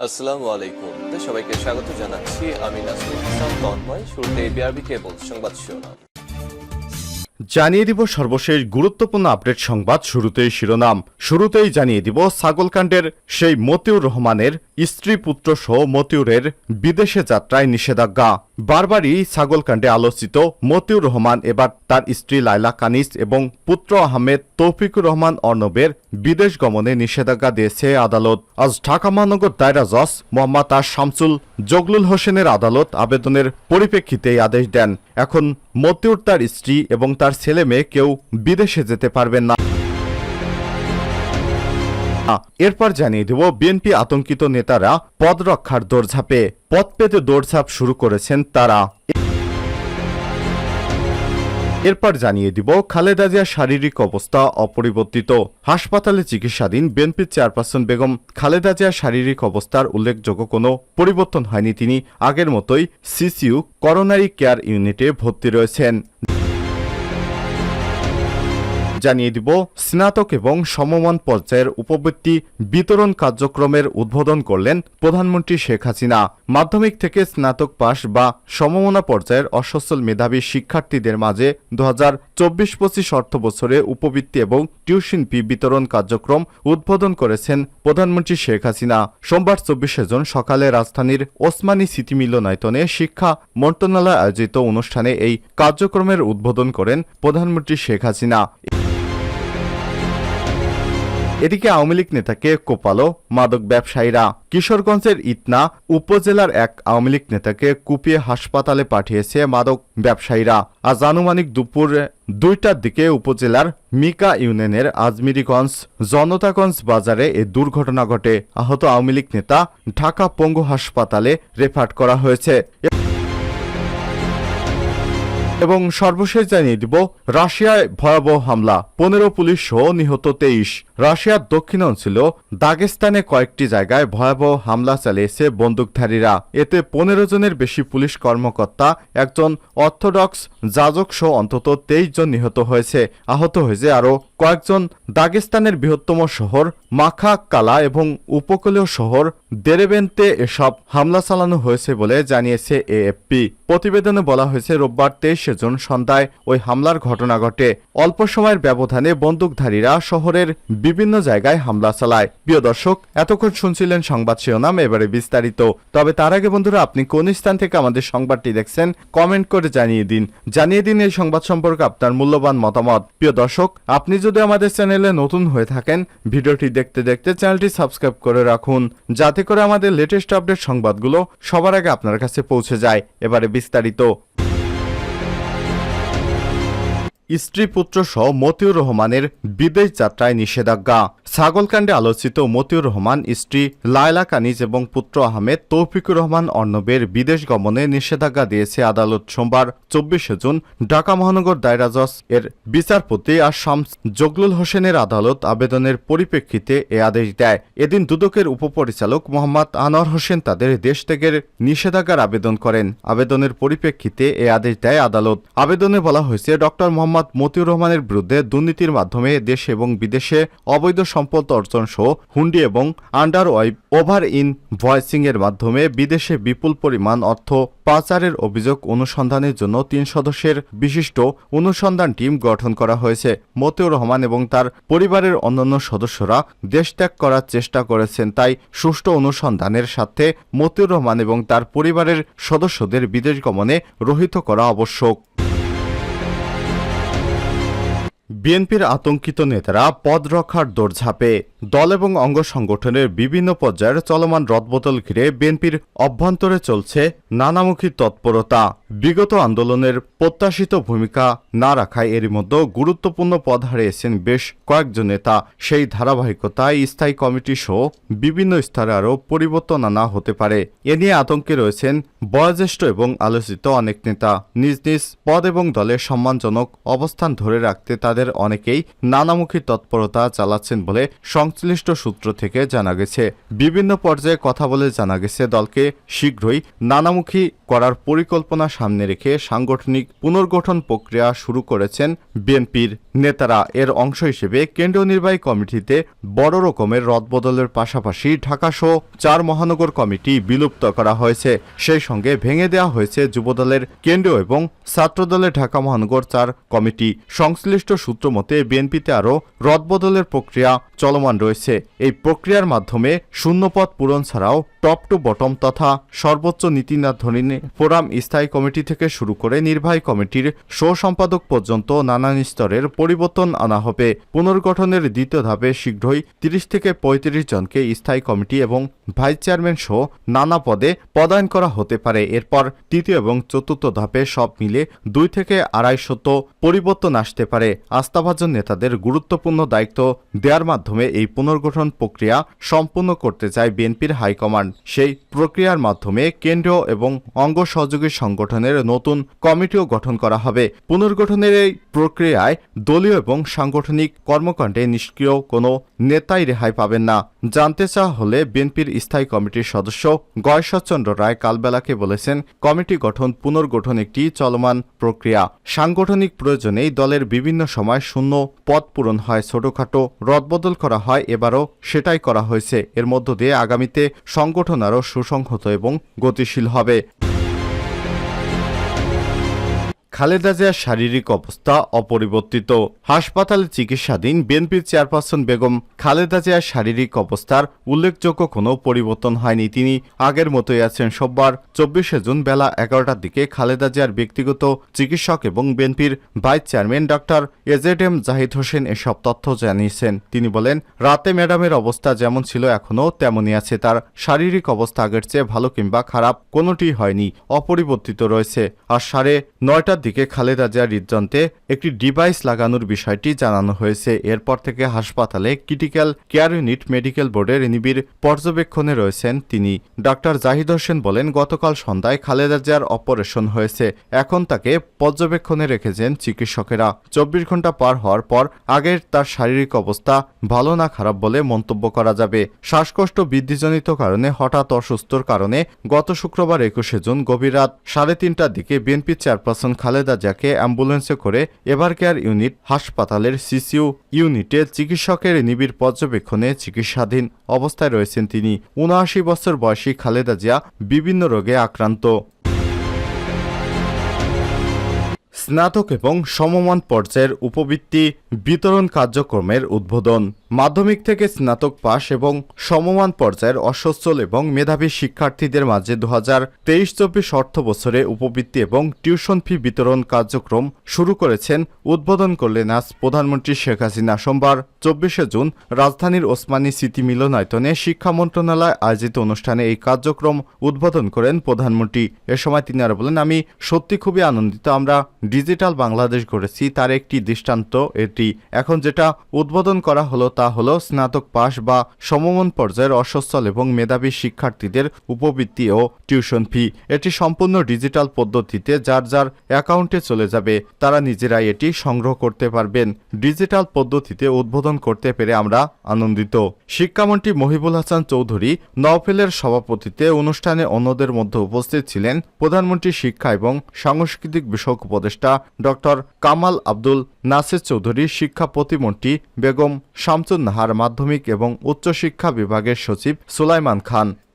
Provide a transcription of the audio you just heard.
আসসালামু আলাইকুম। সবাইকে স্বাগত জানাচ্ছি। আমি নাসরুল হাসান তন্ময়। শুরুতে বিআরবি কেবল সংবাদ শিরোনাম জানিয়ে দিব সর্বশেষ গুরুত্বপূর্ণ আপডেট সংবাদ। শুরুতেই জানিয়ে দিব ছাগলকাণ্ডের সেই মতিউর রহমানের স্ত্রী পুত্র সহ মতিউরের বিদেশে যাত্রায় নিষেধাজ্ঞা। বারবারই ছাগলকাণ্ডে আলোচিত মতিউর রহমান এবার তার স্ত্রী লায়লা কানিজ এবং পুত্র আহমেদ তৌফিকুর রহমান অর্ণবের বিদেশ গমনে নিষেধাজ্ঞা দিয়েছে আদালত। আজ ঢাকা মহানগর দায়রা জজ মোহাম্মদ শামসুল জগলুল হোসেনের আদালত আবেদনের পরিপ্রেক্ষিতে এই আদেশ দেন। এখন মতিউর, তার স্ত্রী এবং তার ছেলে মেয়ে কেউ বিদেশে যেতে পারবেন না। এরপর জানিয়ে দেব বিএনপি আতঙ্কিত নেতারা পদ রক্ষার দৌড়ঝাঁপে। পদ পেতে দৌড়ঝাঁপ শুরু করেছেন তারা। এরপর জানিয়ে দিব খালেদা জিয়ার শারীরিক অবস্থা অপরিবর্তিত। হাসপাতালে চিকিৎসাধীন বিএনপি চেয়ারপারসন বেগম খালেদা জিয়ার শারীরিক অবস্থার উল্লেখযোগ্য কোনো পরিবর্তন হয়নি। তিনি আগের মতোই সিসিইউ করোনারি কেয়ার ইউনিটে ভর্তি রয়েছেন। জানিয়ে দিব স্নাতক এবং সমমান পর্যায়ের উপবৃত্তি বিতরণ কার্যক্রমের উদ্বোধন করলেন প্রধানমন্ত্রী শেখ হাসিনা। মাধ্যমিক থেকে স্নাতক পাস বা সমমনা পর্যায়ের অসচ্ছল মেধাবী শিক্ষার্থীদের মাঝে 2024-25 অর্থ বছরে উপবৃত্তি এবং টিউশন ফি বিতরণ কার্যক্রম উদ্বোধন করেছেন প্রধানমন্ত্রী শেখ হাসিনা। সোমবার 24 জুন সকালে রাজধানীর ওসমানী সিটি মিলনায়তনে শিক্ষা মন্ত্রণালয় আয়োজিত অনুষ্ঠানে এই কার্যক্রমের উদ্বোধন করেন প্রধানমন্ত্রী শেখ হাসিনা। এদিকে আওয়ামী লীগ নেতাকে কোপালো মাদক ব্যবসায়ীরা। কিশোরগঞ্জের ইতনা উপজেলার এক আওয়ামী লীগ নেতাকে কুপিয়ে হাসপাতালে পাঠিয়েছে মাদক ব্যবসায়ীরা। আজ আনুমানিক দুপুর 2টার দিকে উপজেলার মিকা ইউনিয়নের আজমিরিগঞ্জ জনতাগঞ্জ বাজারে এ দুর্ঘটনা ঘটে। আহত আওয়ামী লীগ নেতা ঢাকা পঙ্গু হাসপাতালে রেফার করা হয়েছে। এবং সর্বশেষ জানিয়ে দিব রাশিয়ায় ভয়াবহ হামলা, 15 পুলিশ সহ নিহত 23। রাশিয়ার দক্ষিণাঞ্চল দাগেস্তানে কয়েকটি জায়গায় ভয়াবহ হামলা চালিয়েছে বন্দুকধারীরা। এতে 15 জনের বেশি পুলিশ কর্মকর্তা, একজন অর্থোডক্স যাজক সহ অন্তত 23 জন নিহত হয়েছে। আহত হয়েছে আরও কয়েকজন। দাগেস্তানের বৃহত্তম শহর মাখাকালা এবং উপকূলীয় শহর দেরেবেন্তে এসব হামলা চালানো হয়েছে বলে জানিয়েছে এএফপি। প্রতিবেদনে বলা হয়েছে রোববার 23 জুন সন্ধ্যায় ওই হামলার ঘটনা ঘটে। অল্প সময়ের ব্যবধানে বন্দুকধারীরা শহরের বিভিন্ন জায়গায় হামলা চালায়। প্রিয় দর্শক, এতক্ষণ শুনছিলেন সংবাদ শিরোনাম, এবারে বিস্তারিত। তবে তার আগে বন্ধুরা, আপনি কোন স্থান থেকে আমাদের সংবাদটি দেখছেন কমেন্ট করে জানিয়ে দিন এই সংবাদ সম্পর্কে আপনার মূল্যবান মতামত। প্রিয় দর্শক, আপনি যদি আমাদের চ্যানেলে নতুন হয়ে থাকেন, ভিডিওটি দেখতে দেখতে চ্যানেলটি সাবস্ক্রাইব করে রাখুন, যাতে করে আমাদের লেটেস্ট আপডেট সংবাদগুলো সবার আগে আপনার কাছে পৌঁছে যায়। এবারে বিস্তারিত। স্ত্রী পুত্র সহ মতিউর রহমানের বিদেশ যাত্রায় নিষেধাজ্ঞা। ছাগলকাণ্ডে আলোচিত মতিউর রহমান, স্ত্রী লায়লা কানিজ এবং পুত্র আহমেদ তৌফিকুর রহমান অর্ণবের বিদেশ গমনে নিষেধাজ্ঞা দিয়েছে আদালত। সোমবার 24 জুন ঢাকা মহানগর দায়রা জজ এর বিচারপতি শামস জগলুল হোসেনের আদালত আবেদনের পরিপ্রেক্ষিতে এ আদেশ দেয়। এদিন দুদকের উপপরিচালক মোহাম্মদ আনোয়ার হোসেন তাদের দেশ ত্যাগের নিষেধাজ্ঞার আবেদন করেন। আবেদনের পরিপ্রেক্ষিতে এ আদেশ দেয় আদালত। আবেদনে বলা হয়েছে ডক্টর মোহাম্মদ মতিউর রহমানের বিরুদ্ধে দুর্নীতির মাধ্যমে দেশে এবং বিদেশে অবৈধ সম্পদ অর্জন সহ হুন্ডি এবং আন্ডার ওভার ইনভয়েসিং এর মাধ্যমে বিদেশে বিপুল পরিমাণ অর্থ পাচারের অভিযোগ অনুসন্ধানের জন্য 3 সদস্যের বিশিষ্ট অনুসন্ধান টিম গঠন করা হয়েছে। মতিউর রহমান এবং তার পরিবারের অন্যান্য সদস্যরা দেশত্যাগ করার চেষ্টা করেছেন, তাই সুষ্ঠু অনুসন্ধানের সাথে মতিউর রহমান এবং তার পরিবারের সদস্যদের বিদেশ গমনে রহিত করা আবশ্যক। বিএনপির আতঙ্কিত নেতারা পদ রক্ষার দৌড়ঝাঁপে। দল এবং অঙ্গ সংগঠনের বিভিন্ন পর্যায়ের চলমান রদবদল ঘিরে বিএনপির অভ্যন্তরে চলছে নানামুখী তৎপরতা। বিগত আন্দোলনের প্রত্যাশিত ভূমিকা না রাখায় এরই মধ্যে গুরুত্বপূর্ণ পদ হারিয়েছেন বেশ কয়েকজন নেতা। সেই ধারাবাহিকতায় স্থায়ী কমিটি সহ বিভিন্ন স্তরে আরও পরিবর্তন আনা হতে পারে। এ নিয়ে আতঙ্কে রয়েছেন বয়োজ্যেষ্ঠ এবং আলোচিত অনেক নেতা। নিজ নিজ পদ এবং দলের সম্মানজনক অবস্থান ধরে রাখতে তাদের অনেকেই নানামুখী তৎপরতা চালাচ্ছেন বলে সংশ্লিষ্ট সূত্র থেকে জানা গেছে। বিভিন্ন পর্যায়ে কথা বলে জানা গেছে দলকে শীঘ্রই নানামুখী করার পরিকল্পনা সামনে রেখে সাংগঠনিক পুনর্গঠন প্রক্রিয়া শুরু করেছেন বিএনপির নেতারা। এর অংশ হিসেবে কেন্দ্রীয় নির্বাহী কমিটিতে বড় রকমের রদবদলের পাশাপাশি ঢাকাসহ 4 মহানগর কমিটি বিলুপ্ত করা হয়েছে। সেই সঙ্গে ভেঙে দেওয়া হয়েছে যুবদলের কেন্দ্রীয় এবং ছাত্রদলের ঢাকা মহানগর 4 কমিটি। সংশ্লিষ্ট সূত্র মতে বিএনপিতে আরও রদবদলের প্রক্রিয়া চলমান রয়েছে। এই প্রক্রিয়ার মাধ্যমে শূন্যপদ পূরণ ছাড়াও টপ টু বটম তথা সর্বোচ্চ নীতি নির্ধারণী ফোরাম স্থায়ী কমিটি থেকে শুরু করে নির্বাহী কমিটির সহ-সম্পাদক পর্যন্ত নানান স্তরের পরিবর্তন আনা হবে। পুনর্গঠনের দ্বিতীয় ধাপে শীঘ্রই 30 থেকে 35 জনকে স্থায়ী কমিটি এবং ভাইস চেয়ারম্যান সহ নানা পদে পদায়ন করা হতে পারে। এরপর তৃতীয় এবং চতুর্থ ধাপে সব মিলে 2 থেকে 250 পরিবর্তন আসতে পারে। আস্থাভাজন নেতাদের গুরুত্বপূর্ণ দায়িত্ব দেওয়ার মাধ্যমে এই পুনর্গঠন প্রক্রিয়া সম্পূর্ণ করতে চায় বিএনপির হাইকমান্ড। সেই প্রক্রিয়ার মাধ্যমে কেন্দ্রীয় এবং অঙ্গ সহযোগী সংগঠনের নতুন কমিটিও গঠন করা হবে। পুনর্গঠনের এই প্রক্রিয়ায় দলীয় এবং সাংগঠনিক কর্মকাণ্ডে নিষ্ক্রিয় কোনো নেতাই রেহাই পাবেন না। জানতে চাওয়া হলে বিএনপির স্থায়ী কমিটির সদস্য গয়েশ্বরচন্দ্র রায় কালবেলাকে বলেছেন, কমিটি গঠন পুনর্গঠন একটি চলমান প্রক্রিয়া। সাংগঠনিক প্রয়োজনেই দলের বিভিন্ন সময় শূন্য পদ পূরণ হয়, ছোটখাটো রদবদল করা হয়, এবারও সেটাই করা হয়েছে। এর মধ্য দিয়ে আগামীতে সংগঠন আরও সুসংহত এবং গতিশীল হবে। খালেদা জিয়ার শারীরিক অবস্থা অপরিবর্তিত। হাসপাতালে চিকিৎসাধীন বিএনপির চেয়ারপারসন বেগম খালেদা জিয়ার শারীরিক অবস্থার উল্লেখযোগ্য কোনো পরিবর্তন হয়নি। তিনি আগের মতোই আছেন। সোমবার 24 জুন বেলা 11টার দিকে খালেদা জিয়ার ব্যক্তিগত চিকিৎসক এবং বিএনপির vice chairman doctor AZM Zahid Hossain এসব তথ্য জানিয়েছেন। তিনি বলেন, রাতে ম্যাডামের অবস্থা যেমন ছিল এখনও তেমনই আছে। তার শারীরিক অবস্থা আগের চেয়ে ভালো কিংবা খারাপ কোনোটি হয়নি, অপরিবর্তিত রয়েছে। আর 9:30 দিকে খালেদা জিয়ার হৃদযন্ত্রে একটি ডিভাইস লাগানোর বিষয়টি জানানো হয়েছে। এরপর থেকে হাসপাতালে ক্রিটিক্যাল কেয়ার ইউনিট মেডিকেল বোর্ডের নিবিড় পর্যবেক্ষণে রয়েছেন তিনি। ডক্টর জাহিদ হোসেন বলেন, গতকাল সন্ধ্যায় খালেদা জিয়ার অপারেশন হয়েছে। এখন তাকে পর্যবেক্ষণে রেখেছেন চিকিৎসকেরা। 24 ঘন্টা পার হওয়ার পর আগের তার শারীরিক অবস্থা ভালো না খারাপ বলে মন্তব্য করা যাবে। শ্বাসকষ্ট বৃদ্ধিজনিত কারণে হঠাৎ অসুস্থর কারণে গত শুক্রবার 21 জুন গভীর রাত 3:30টার দিকে বিএনপি চেয়ারপারসন খালেদা জিয়াকে অ্যাম্বুলেন্সে করে এভারকেয়ার ইউনিট হাসপাতালের সিসিইউ ইউনিটে চিকিৎসকের নিবিড় পর্যবেক্ষণে চিকিৎসাধীন অবস্থায় রয়েছেন তিনি। 79 বছর বয়সী খালেদা জিয়া বিভিন্ন রোগে আক্রান্ত। স্নাতক এবং সমমান পর্যায়ের উপবৃত্তি বিতরণ কার্যক্রমের উদ্বোধন। মাধ্যমিক থেকে স্নাতক পাস এবং সমমান পর্যায়ের অসচ্ছল এবং মেধাবী শিক্ষার্থীদের মাঝে 2023-24 অর্থ বছরে উপবৃত্তি এবং টিউশন ফি বিতরণ কার্যক্রম শুরু করেছেন। উদ্বোধন করলেন আজ প্রধানমন্ত্রী শেখ হাসিনা। সোমবার 24 জুন রাজধানীর ওসমানী স্মৃতি মিলনায়তনে শিক্ষা মন্ত্রণালয় আয়োজিত অনুষ্ঠানে এই কার্যক্রম উদ্বোধন করেন প্রধানমন্ত্রী। এ সময় তিনি আরো বলেন, আমি সত্যি খুবই আনন্দিত। আমরা ডিজিটাল বাংলাদেশ গড়েছি, তার একটি দৃষ্টান্ত এটি। এখন যেটা উদ্বোধন করা হলো তা হলো স্নাতক পাস বা সমমান পর্যায়ের অসচ্ছল এবং মেধাবী শিক্ষার্থীদের উপবৃত্তি ও টিউশন ফি। এটি সম্পূর্ণ ডিজিটাল পদ্ধতিতে যার যার অ্যাকাউন্টে চলে যাবে। তারা নিজেরাই এটি সংগ্রহ করতে পারবেন। ডিজিটাল পদ্ধতিতে উদ্বোধন করতে পেরে আমরা আনন্দিত। শিক্ষামন্ত্রী মহিবুল হাসান চৌধুরী নওফেলের সভাপতিত্বে অনুষ্ঠানে অন্যদের মধ্যে উপস্থিত ছিলেন প্রধানমন্ত্রী শিক্ষা এবং সাংস্কৃতিক বিষয়ক উপদেষ্টা ডক্টর কামাল আব্দুল নাসির চৌধুরী, শিক্ষা প্রতিমন্ত্রী বেগম শামসুন নাহার, মাধ্যমিক এবং উচ্চশিক্ষা বিভাগের সচিব সুলাইমান খান।